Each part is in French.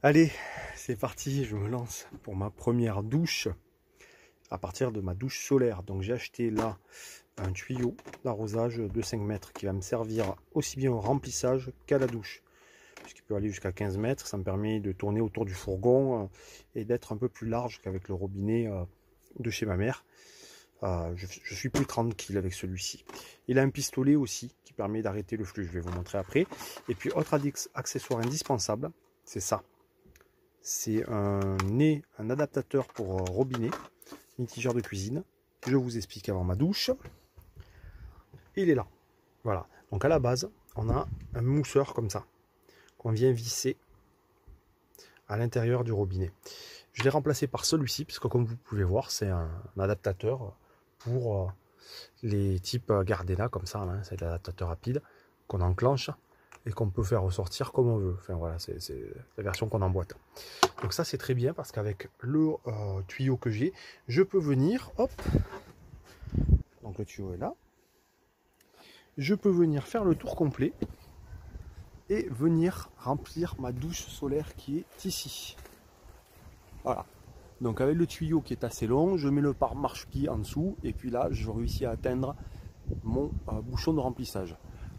Allez, c'est parti, je me lance pour ma première douche à partir de ma douche solaire. Donc j'ai acheté là un tuyau d'arrosage de 5 mètres qui va me servir aussi bien au remplissage qu'à la douche. Puisqu'il peut aller jusqu'à 15 mètres, ça me permet de tourner autour du fourgon et d'être un peu plus large qu'avec le robinet de chez ma mère. Je suis plus tranquille avec celui-ci. Il a un pistolet aussi qui permet d'arrêter le flux, je vais vous montrer après. Et puis autre accessoire indispensable, c'est ça. C'est un adaptateur pour robinet, mitigeur de cuisine. Je vous explique avant ma douche. Il est là. Voilà. Donc à la base, on a un mousseur comme ça, qu'on vient visser à l'intérieur du robinet. Je l'ai remplacé par celui-ci, puisque comme vous pouvez voir, c'est un adaptateur pour les types Gardena, comme ça. Hein, c'est l'adaptateur rapide qu'on enclenche et qu'on peut faire ressortir comme on veut. Enfin voilà, c'est la version qu'on emboîte. Donc ça c'est très bien parce qu'avec le tuyau que j'ai, je peux venir, hop, donc le tuyau est là, je peux venir faire le tour complet et venir remplir ma douche solaire qui est ici. Voilà. Donc avec le tuyau qui est assez long, je mets le pare-marche-pied en dessous et puis là je réussis à atteindre mon bouchon de remplissage.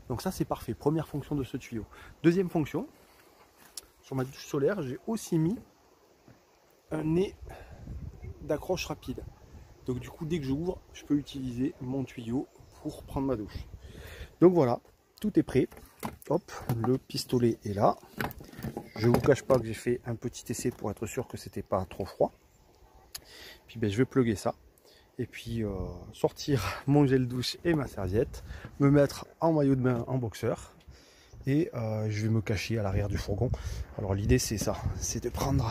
Donc ça c'est parfait, première fonction de ce tuyau. Deuxième fonction, sur ma douche solaire, j'ai aussi mis un nez d'accroche rapide. Donc du coup, dès que j'ouvre, je peux utiliser mon tuyau pour prendre ma douche. Donc voilà, tout est prêt. Hop, le pistolet est là. Je ne vous cache pas que j'ai fait un petit essai pour être sûr que c'était pas trop froid. Puis ben, je vais plugger ça. Et puis sortir mon gel douche et ma serviette. Me mettre en maillot de bain en boxeur. Et je vais me cacher à l'arrière du fourgon. Alors l'idée c'est ça, c'est de prendre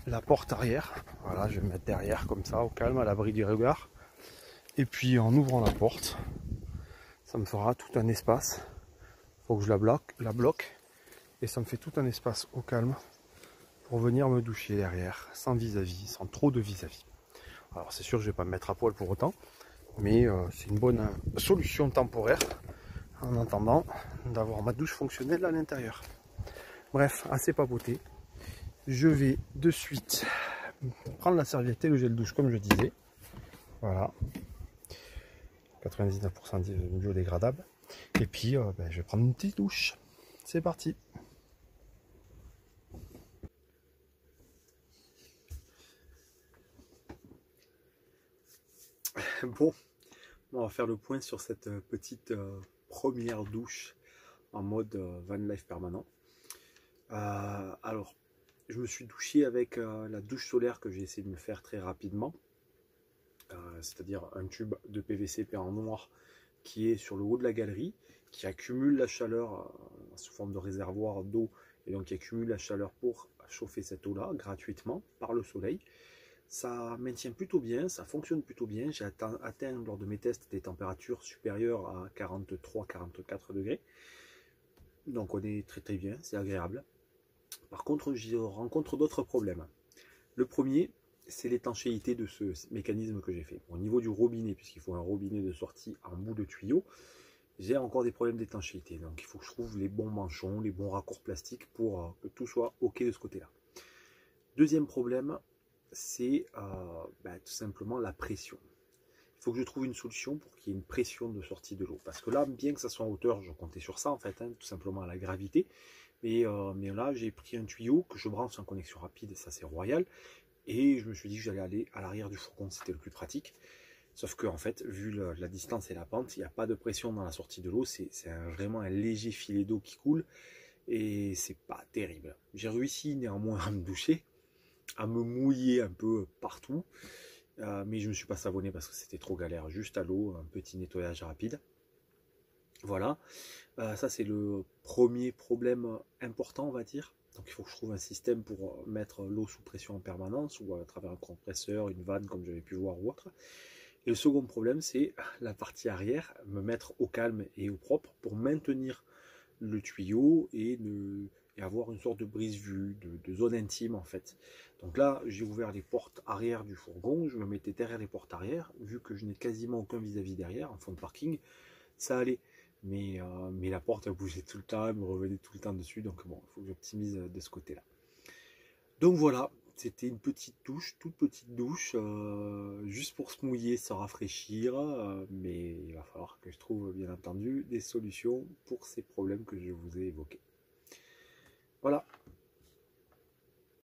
la porte arrière, voilà, je vais me mettre derrière comme ça, au calme, à l'abri du regard. Et puis en ouvrant la porte, ça me fera tout un espace. Faut que je la bloque, et ça me fait tout un espace au calme pour venir me doucher derrière, sans vis-à-vis, sans trop de vis-à-vis. Alors c'est sûr, je vais pas me mettre à poil pour autant, mais c'est une bonne solution temporaire en attendant d'avoir ma douche fonctionnelle à l'intérieur. Bref, assez papoté. Je vais de suite prendre la serviette et le gel douche comme je disais. Voilà. 99% biodégradable. Et puis ben, je vais prendre une petite douche. C'est parti. Bon, on va faire le point sur cette petite première douche en mode van life permanent. Alors, je me suis douché avec la douche solaire que j'ai essayé de me faire très rapidement. C'est-à-dire un tube de PVC peint en noir qui est sur le haut de la galerie, qui accumule la chaleur sous forme de réservoir d'eau, et donc qui accumule la chaleur pour chauffer cette eau-là gratuitement par le soleil. Ça maintient plutôt bien, ça fonctionne plutôt bien. J'ai atteint lors de mes tests des températures supérieures à 43-44 degrés. Donc on est très très bien, c'est agréable. Par contre, j'y rencontre d'autres problèmes. Le premier, c'est l'étanchéité de ce mécanisme que j'ai fait. Au niveau du robinet, puisqu'il faut un robinet de sortie en bout de tuyau, j'ai encore des problèmes d'étanchéité. Donc il faut que je trouve les bons manchons, les bons raccords plastiques pour que tout soit OK de ce côté-là. Deuxième problème, c'est tout simplement la pression. Il faut que je trouve une solution pour qu'il y ait une pression de sortie de l'eau. Parce que là, bien que ça soit en hauteur, je comptais sur ça en fait, hein, tout simplement à la gravité. Mais là, j'ai pris un tuyau que je branche en connexion rapide, et ça c'est royal. Et je me suis dit que j'allais aller à l'arrière du fourgon, c'était le plus pratique. Sauf que en fait, vu la distance et la pente, il n'y a pas de pression dans la sortie de l'eau. C'est vraiment un léger filet d'eau qui coule. Et c'est pas terrible. J'ai réussi néanmoins à me doucher, à me mouiller un peu partout. Mais je ne me suis pas savonné parce que c'était trop galère. Juste à l'eau, un petit nettoyage rapide. Voilà. Ça c'est le premier problème important, on va dire. Donc il faut que je trouve un système pour mettre l'eau sous pression en permanence, ou à travers un compresseur, une vanne comme j'avais pu voir ou autre. Et le second problème, c'est la partie arrière, me mettre au calme et au propre pour maintenir le tuyau et avoir une sorte de brise-vue, de zone intime en fait. Donc là, j'ai ouvert les portes arrière du fourgon, je me mettais derrière les portes arrière, vu que je n'ai quasiment aucun vis-à-vis derrière, en fond de parking, ça allait. mais la porte bougeait tout le temps, elle me revenait tout le temps dessus, donc bon, il faut que j'optimise de ce côté-là. Donc voilà, c'était une petite douche, toute petite douche, juste pour se mouiller, se rafraîchir, mais il va falloir que je trouve bien entendu des solutions pour ces problèmes que je vous ai évoqués. Voilà.